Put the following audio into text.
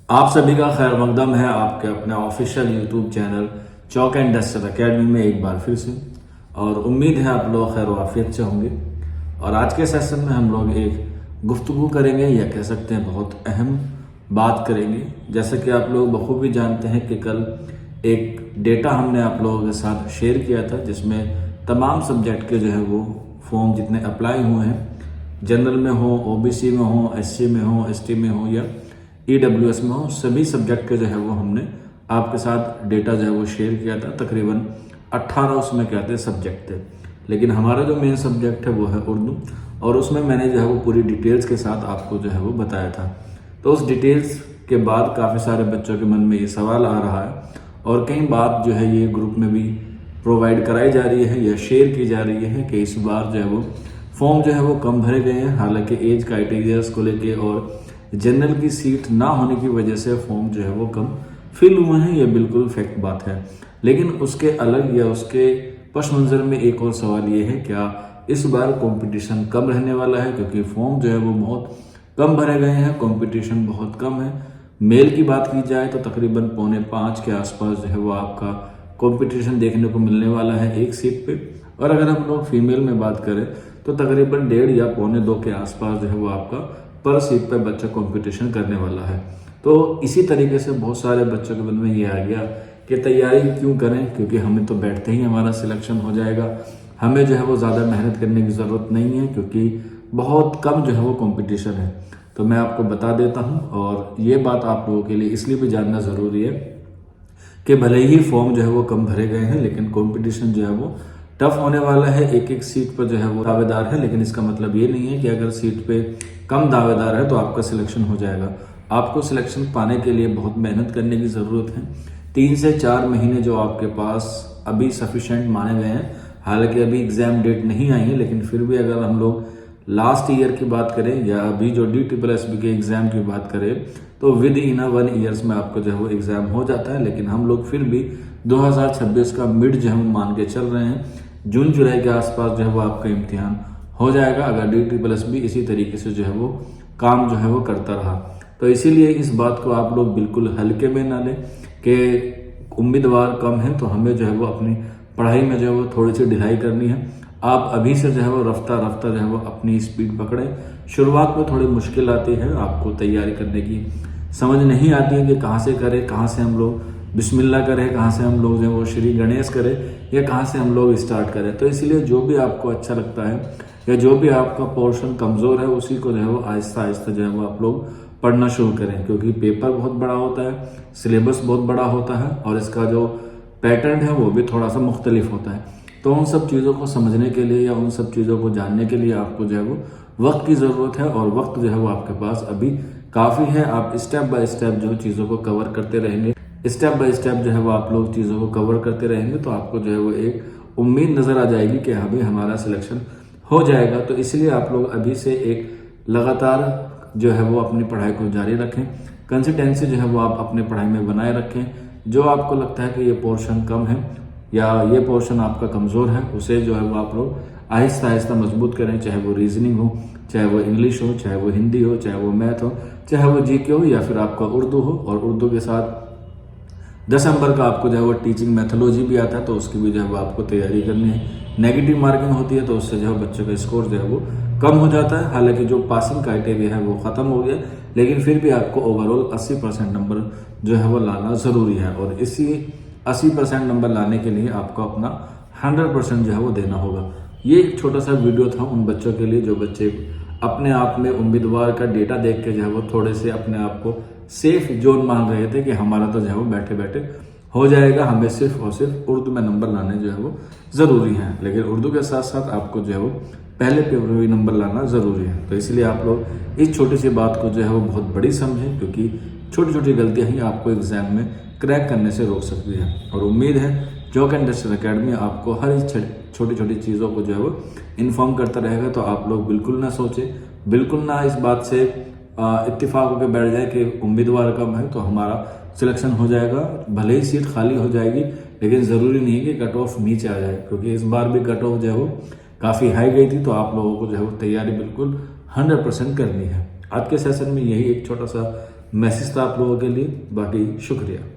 आप सभी का खैर मकदम है आपके अपने official YouTube channel chalk and duster academy में एक बार फिर से। और उम्मीद है आप लोग खैर वाफियत से होंगे। और आज के सेशन में हम लोग एक गुफ्तगू करेंगे या कह सकते हैं बहुत अहम बात करेंगे। जैसे कि आप लोग बखूबी जानते हैं कि कल एक डेटा हमने आप लोगों के साथ शेयर किया था जिसमें तमाम सब्जेक्ट के जो है वो फॉर्म जितने अप्लाई हुए हैं, जनरल में हो, ओबीसी में हो, एससी में हो, एसटी में हो या ईडब्ल्यूएस में हो, सभी सब्जेक्ट के जो है वो हमने आपके साथ डेटा जो है वो शेयर किया था। तकरीबन 18 उसमें क्या थे सब्जेक्ट थे, लेकिन हमारा जो मेन सब्जेक्ट है वो है उर्दू। और उसमें मैंने जो है वो पूरी डिटेल्स के साथ आपको जो है वो बताया था। तो उस डिटेल्स के बाद काफ़ी सारे बच्चों के मन में ये सवाल आ रहा है और कई बात जो है ये ग्रुप में भी प्रोवाइड कराई जा रही है या शेयर की जा रही है कि इस बार जो है वो फॉर्म जो है वो कम भरे गए हैं। हालांकि एज क्राइटेरियाज को लेके और जनरल की सीट ना होने की वजह से फॉर्म जो है वो कम फिल हुए हैं, ये बिल्कुल फैक्ट बात है। लेकिन उसके अलग या उसके पस मंजर में एक और सवाल ये है, क्या इस बार कंपटीशन कम रहने वाला है? क्योंकि फॉर्म जो है वो बहुत कम भरे गए हैं, कंपटीशन बहुत कम है। मेल की बात की जाए तो तकरीबन 4.25 के आसपास जो है वो आपका कंपटीशन देखने को मिलने वाला है एक सीट पे। और अगर हम लोग फीमेल में बात करें तो तकरीबन 1.5 या 1.25 के आसपास जो है वो आपका पर सीट पे बच्चा कंपटीशन करने वाला है। तो इसी तरीके से बहुत सारे बच्चों के मन में ये आ गया कि तैयारी क्यों करें, क्योंकि हमें तो बैठते ही हमारा सिलेक्शन हो जाएगा, हमें जो है वो ज़्यादा मेहनत करने की ज़रूरत नहीं है क्योंकि बहुत कम जो है वो कंपटीशन है। तो मैं आपको बता देता हूँ और ये बात आप लोगों के लिए इसलिए भी जानना ज़रूरी है कि भले ही फॉर्म जो है वो कम भरे गए हैं लेकिन कंपटीशन जो है वो टफ होने वाला है। एक एक सीट पर जो है वो दावेदार है, लेकिन इसका मतलब ये नहीं है कि अगर सीट पे कम दावेदार है तो आपका सिलेक्शन हो जाएगा। आपको सिलेक्शन पाने के लिए बहुत मेहनत करने की ज़रूरत है। 3 से 4 महीने जो आपके पास अभी सफिशेंट माने गए हैं। हालांकि अभी एग्ज़ाम डेट नहीं आई है, लेकिन फिर भी अगर हम लोग लास्ट ईयर की बात करें या अभी जो DSSB के एग्ज़ाम की बात करें तो विद इन 1 ईयर्स में आपको जो है वो एग्ज़ाम हो जाता है। लेकिन हम लोग फिर भी 2026 का मिड जो हम मान के चल रहे हैं, जून जुलाई के आसपास जो है वो आपका इम्तिहान हो जाएगा अगर DSSB इसी तरीके से जो है वो काम जो है वो करता रहा। तो इसीलिए इस बात को आप लोग बिल्कुल हल्के में ना लें कि उम्मीदवार कम है तो हमें जो है वो अपनी पढ़ाई में जो है वो थोड़ी सी ढिलाई करनी है। आप अभी से जो है वो रफ्ता रफ्ता जो है वो अपनी स्पीड पकड़ें। शुरुआत में थोड़ी मुश्किल आती है आपको तैयारी करने की, समझ नहीं आती है कि कहाँ से करें, कहाँ से हम लोग बिस्मिल्लाह करें, कहाँ से हम लोग जो है वो श्री गणेश करें या कहाँ से हम लोग स्टार्ट करें। तो इसलिए जो भी आपको अच्छा लगता है या जो भी आपका पोर्शन कमज़ोर है उसी को जो है वो आहिस्ता आहिस्ता जो है वो आप लोग पढ़ना शुरू करें, क्योंकि पेपर बहुत बड़ा होता है, सिलेबस बहुत बड़ा होता है और इसका जो पैटर्न है वो भी थोड़ा सा मुख्तलिफ होता है। तो उन सब चीज़ों को समझने के लिए या उन सब चीज़ों को जानने के लिए आपको जो है वो वक्त की ज़रूरत है और वक्त जो है वो आपके पास अभी काफ़ी है। आप स्टेप बाय स्टेप जो चीज़ों को कवर करते रहेंगे, स्टेप बाय स्टेप जो है वो आप लोग चीज़ों को कवर करते रहेंगे तो आपको जो है वो एक उम्मीद नज़र आ जाएगी कि अभी हमारा सिलेक्शन हो जाएगा। तो इसलिए आप लोग अभी से एक लगातार जो है वो अपनी पढ़ाई को जारी रखें, कंसिस्टेंसी जो है वो आप अपने पढ़ाई में बनाए रखें। जो आपको लगता है कि ये पोर्शन कम है या ये पोर्शन आपका कमज़ोर है उसे जो है वो आप लोग आहिस्ता आहिस्ता मजबूत करें, चाहे वो रीजनिंग हो, चाहे वो इंग्लिश हो, चाहे वो हिंदी हो, चाहे वो मैथ हो, चाहे वो जीके हो या फिर आपका उर्दू हो। और उर्दू के साथ 10 नंबर का आपको जो है वो टीचिंग मैथोलॉजी भी आता है तो उसकी भी जो है वो आपको तैयारी करनी है। नेगेटिव मार्किंग होती है तो उससे जो है बच्चों का स्कोर जो है वो कम हो जाता है। हालांकि जो पासिंग क्राइटेरिया है वो ख़त्म हो गया, लेकिन फिर भी आपको ओवरऑल 80% नंबर जो है वो लाना ज़रूरी है। और इसी 80% नंबर लाने के लिए आपको अपना 100% जो है वो देना होगा। ये एक छोटा सा वीडियो था उन बच्चों के लिए जो बच्चे अपने आप में उम्मीदवार का डेटा देख के जो है वो थोड़े से अपने आप को सेफ जोन मान रहे थे कि हमारा तो जो है वो बैठे बैठे हो जाएगा, हमें सिर्फ और सिर्फ उर्दू में नंबर लाने जो है वो ज़रूरी हैं। लेकिन उर्दू के साथ साथ आपको जो है वो पहले पेपर में भी नंबर लाना ज़रूरी है। तो इसलिए आप लोग इस छोटी सी बात को जो है वो बहुत बड़ी समझें, क्योंकि छोटी छोटी गलतियाँ ही आपको एग्ज़ाम में क्रैक करने से रोक सकती है। और उम्मीद है चौक एंड डस्टर अकेडमी आपको हर छोटी छोटी चीज़ों को जो है वो इन्फॉर्म करता रहेगा। तो आप लोग बिल्कुल ना सोचें, बिल्कुल ना इस बात से इत्तेफाक होकर बैठ जाए कि उम्मीदवार कम है तो हमारा सिलेक्शन हो जाएगा। भले ही सीट खाली हो जाएगी लेकिन ज़रूरी नहीं है कि कट ऑफ नीचे आ जाए, क्योंकि इस बार भी कट ऑफ जो है वो काफ़ी हाई गई थी। तो आप लोगों को जो है वो तैयारी बिल्कुल 100% करनी है। आज के सेशन में यही एक छोटा सा मैसेज था आप लोगों के लिए। बाकी शुक्रिया।